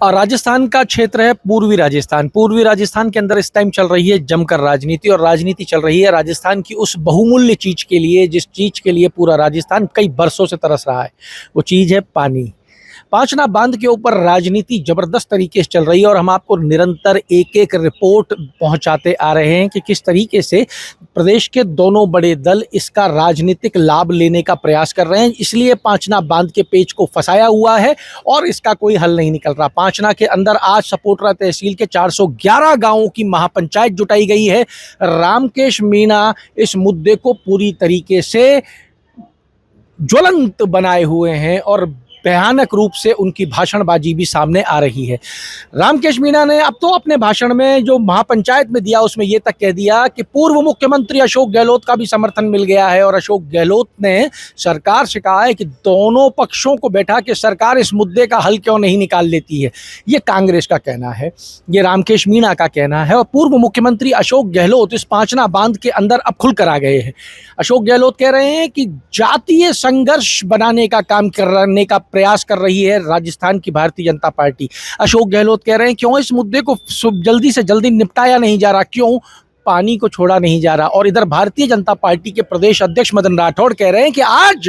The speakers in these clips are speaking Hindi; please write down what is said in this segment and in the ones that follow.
और राजस्थान का क्षेत्र है पूर्वी राजस्थान। पूर्वी राजस्थान के अंदर इस टाइम चल रही है जमकर राजनीति, और राजनीति चल रही है राजस्थान की उस बहुमूल्य चीज के लिए जिस चीज के लिए पूरा राजस्थान कई बरसों से तरस रहा है। वो चीज है पानी। पांचना बांध के ऊपर राजनीति जबरदस्त तरीके से चल रही है और हम आपको निरंतर एक एक रिपोर्ट पहुंचाते आ रहे हैं कि किस तरीके से प्रदेश के दोनों बड़े दल इसका राजनीतिक लाभ लेने का प्रयास कर रहे हैं। इसलिए पांचना बांध के पेच को फंसाया हुआ है और इसका कोई हल नहीं निकल रहा। पांचना के अंदर आज सपोटरा तहसील के 411 गांवों की महापंचायत जुटाई गई है। रामकेश मीणा इस मुद्दे को पूरी तरीके से ज्वलंत बनाए हुए हैं और भयानक रूप से उनकी भाषणबाजी भी सामने आ रही है। रामकेश मीणा ने अब तो अपने भाषण में जो महापंचायत में दिया उसमें यह तक कह दिया कि पूर्व मुख्यमंत्री अशोक गहलोत का भी समर्थन मिल गया है और अशोक गहलोत ने सरकार से कहा है कि दोनों पक्षों को बैठा के सरकार इस मुद्दे का हल क्यों नहीं निकाल लेती है। ये कांग्रेस का कहना है, ये रामकेश मीणा का कहना है। और पूर्व मुख्यमंत्री अशोक गहलोत इस पांचना बांध के अंदर अब खुलकर आ गए हैं। अशोक गहलोत कह रहे हैं कि जातीय संघर्ष बनाने का काम करने का प्रयास कर रही है राजस्थान की भारतीय जनता पार्टी। अशोक गहलोत कह रहे हैं क्यों इस मुद्दे को जल्दी से जल्दी निपटाया नहीं जा रहा, क्यों पानी को छोड़ा नहीं जा रहा। और इधर भारतीय जनता पार्टी के प्रदेश अध्यक्ष मदन राठौड़ कह रहे हैं कि आज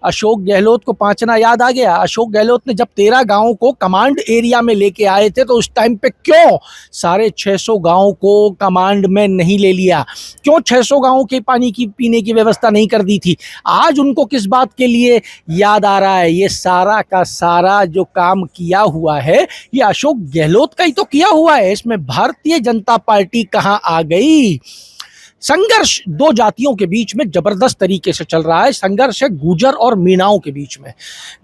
अशोक गहलोत को पांचना याद आ गया। अशोक गहलोत ने जब 13 गांवों को कमांड एरिया में लेके आए थे तो उस टाइम पे क्यों 650 गांवों को कमांड में नहीं ले लिया, क्यों 600 गांवों के पानी की पीने की व्यवस्था नहीं कर दी थी। आज उनको किस बात के लिए याद आ रहा है। ये सारा का सारा जो काम किया हुआ है ये अशोक गहलोत का ही तो किया हुआ है। इसमें भारतीय जनता पार्टी कहां आ गई। संघर्ष दो जातियों के बीच में जबरदस्त तरीके से चल रहा है। संघर्ष है गुर्जर और मीणाओं के बीच में।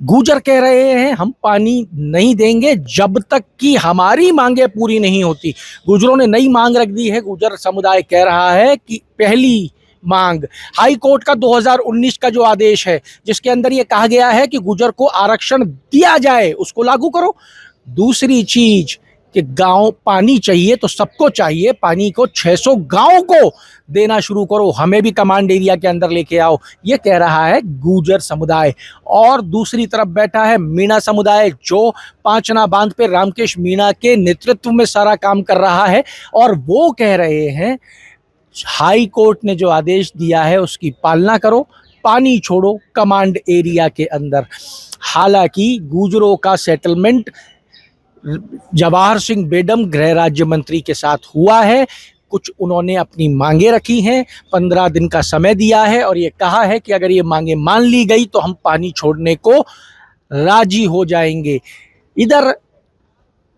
गुर्जर कह रहे हैं हम पानी नहीं देंगे जब तक कि हमारी मांगे पूरी नहीं होती। गुर्जरों ने नई मांग रख दी है। गुर्जर समुदाय कह रहा है कि पहली मांग हाई कोर्ट का 2019 का जो आदेश है जिसके अंदर ये कहा गया है कि गुर्जर को आरक्षण दिया जाए उसको लागू करो। दूसरी चीज कि गांव पानी चाहिए तो सबको चाहिए, पानी को 600 गांव को देना शुरू करो, हमें भी कमांड एरिया के अंदर लेके आओ, ये कह रहा है गुर्जर समुदाय। और दूसरी तरफ बैठा है मीणा समुदाय जो पांचना बांध पे रामकेश मीणा के नेतृत्व में सारा काम कर रहा है और वो कह रहे हैं हाई कोर्ट ने जो आदेश दिया है उसकी पालना करो, पानी छोड़ो कमांड एरिया के अंदर। हालांकि गुर्जरों का सेटलमेंट जवाहर सिंह बेडम गृह राज्य मंत्री के साथ हुआ है। कुछ उन्होंने अपनी मांगे रखी हैं, 15 दिन का समय दिया है और ये कहा है कि अगर ये मांगे मान ली गई तो हम पानी छोड़ने को राजी हो जाएंगे। इधर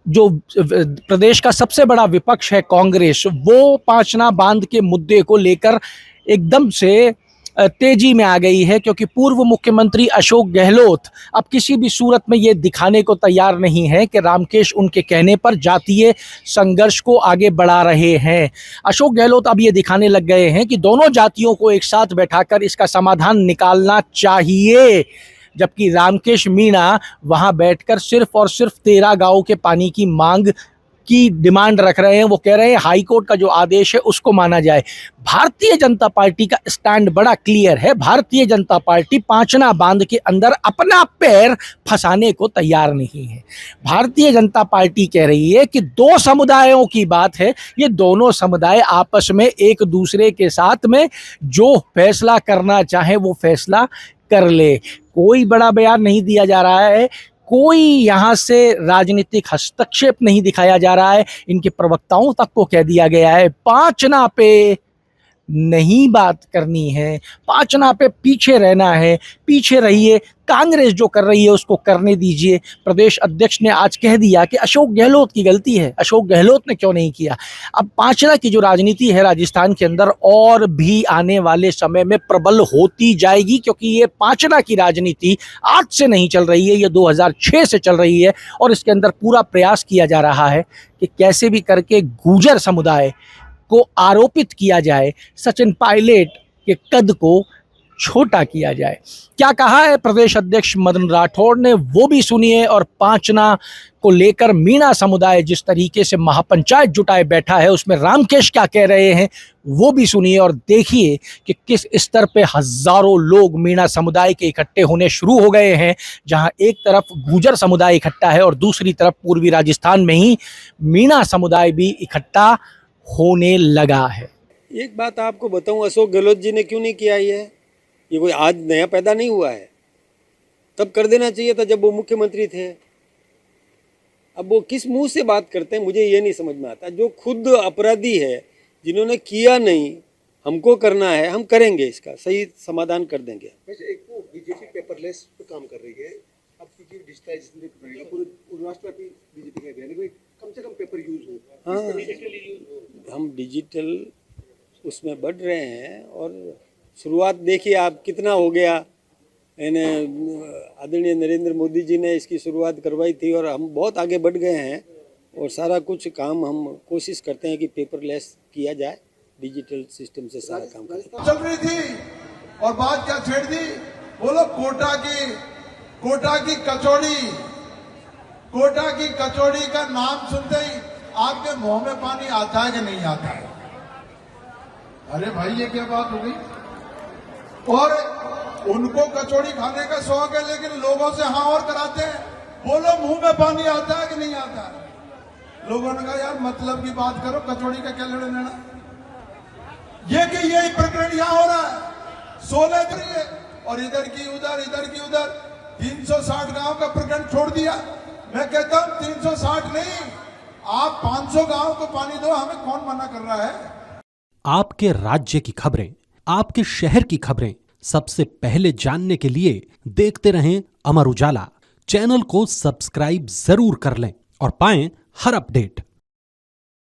जो प्रदेश का सबसे बड़ा विपक्ष है कांग्रेस, वो पांचना बांध के मुद्दे को लेकर एकदम से तेजी में आ गई है क्योंकि पूर्व मुख्यमंत्री अशोक गहलोत अब किसी भी सूरत में ये दिखाने को तैयार नहीं है कि रामकेश उनके कहने पर जातीय संघर्ष को आगे बढ़ा रहे हैं। अशोक गहलोत अब ये दिखाने लग गए हैं कि दोनों जातियों को एक साथ बैठाकर इसका समाधान निकालना चाहिए, जबकि रामकेश मीणा वहां बैठकर सिर्फ और सिर्फ 13 गांवों के पानी की मांग की डिमांड रख रहे हैं। वो कह रहे हैं हाई कोर्ट का जो आदेश है उसको माना जाए। भारतीय जनता पार्टी का स्टैंड बड़ा क्लियर है। भारतीय जनता पार्टी पांचना बांध के अंदर अपना पैर फंसाने को तैयार नहीं है। भारतीय जनता पार्टी कह रही है कि दो समुदायों की बात है, ये दोनों समुदाय आपस में एक दूसरे के साथ में जो फैसला करना चाहे वो फैसला कर ले। कोई बड़ा बयान नहीं दिया जा रहा है, कोई यहाँ से राजनीतिक हस्तक्षेप नहीं दिखाया जा रहा है। इनके प्रवक्ताओं तक को कह दिया गया है पांचना पे नहीं बात करनी है, पांचना पे पीछे रहना है, पीछे रहिए, कांग्रेस जो कर रही है उसको करने दीजिए। प्रदेश अध्यक्ष ने आज कह दिया कि अशोक गहलोत की गलती है, अशोक गहलोत ने क्यों नहीं किया। अब पांचना की जो राजनीति है राजस्थान के अंदर और भी आने वाले समय में प्रबल होती जाएगी क्योंकि ये पांचना की राजनीति आज से नहीं चल रही है, ये 2006 से चल रही है और इसके अंदर पूरा प्रयास किया जा रहा है कि कैसे भी करके गुर्जर समुदाय को आरोपित किया जाए, सचिन पायलट के कद को छोटा किया जाए। क्या कहा है प्रदेश अध्यक्ष मदन राठौड़ ने, वो भी सुनिए। और पांचना को लेकर मीणा समुदाय जिस तरीके से महापंचायत जुटाए बैठा है, उसमें रामकेश क्या कह रहे हैं वो भी सुनिए। और देखिए कि किस स्तर पे हजारों लोग मीणा समुदाय के इकट्ठे होने शुरू हो गए हैं। जहां एक तरफ गुर्जर समुदाय इकट्ठा है और दूसरी तरफ पूर्वी राजस्थान में ही मीणा समुदाय भी इकट्ठा होने लगा है। एक बात आपको बताऊं, अशोक गहलोत जी ने क्यों नहीं किया ये कोई आज नया पैदा नहीं हुआ है। तब कर देना चाहिए था जब वो मुख्यमंत्री थे। अब वो किस मुंह से बात करते हैं मुझे ये नहीं समझ में आता। जो खुद अपराधी है, जिन्होंने किया नहीं, हमको करना है, हम करेंगे, इसका सही समाधान कर देंगे। एक तो बीजेपी पेपरलेस पे काम कर रही है, अब चीजें डिजिटाइजेशन करेगा, पूरे राष्ट्रव्यापी बीजेपी का कहना है कम से कम पेपर यूज हो। हाँ, हम डिजिटल उसमें बढ़ रहे हैं। और शुरुआत देखिए आप कितना हो गया। आदरणीय नरेंद्र मोदी जी ने इसकी शुरुआत करवाई थी और हम बहुत आगे बढ़ गए हैं। और सारा कुछ काम हम कोशिश करते हैं कि पेपरलेस किया जाए, डिजिटल सिस्टम से सारा काम करें। चल रही थी और बात क्या छेड़ दी, बोलो कोटा की कचौड़ी का नाम सुनते ही आपके मुंह में पानी आता है कि नहीं आता है? अरे भाई ये क्या बात हो गई? और उनको कचौड़ी खाने का शौक है लेकिन लोगों से हाँ और कराते हैं। बोलो मुंह में पानी आता है कि नहीं आता है? लोगों ने कहा यार मतलब की बात करो, कचौड़ी का क्या लेना देना। ये कि ये प्रकरण यहां हो रहा है 16 तरीके और इधर की उधर 360 गांव का प्रकरण छोड़ दिया। मैं कहता हूं 360 नहीं, आप 500 गांव को पानी दो, हमें कौन मना कर रहा है? आपके राज्य की खबरें, आपके शहर की खबरें सबसे पहले जानने के लिए देखते रहें अमर उजाला। चैनल को सब्सक्राइब जरूर कर लें और पाएं हर अपडेट।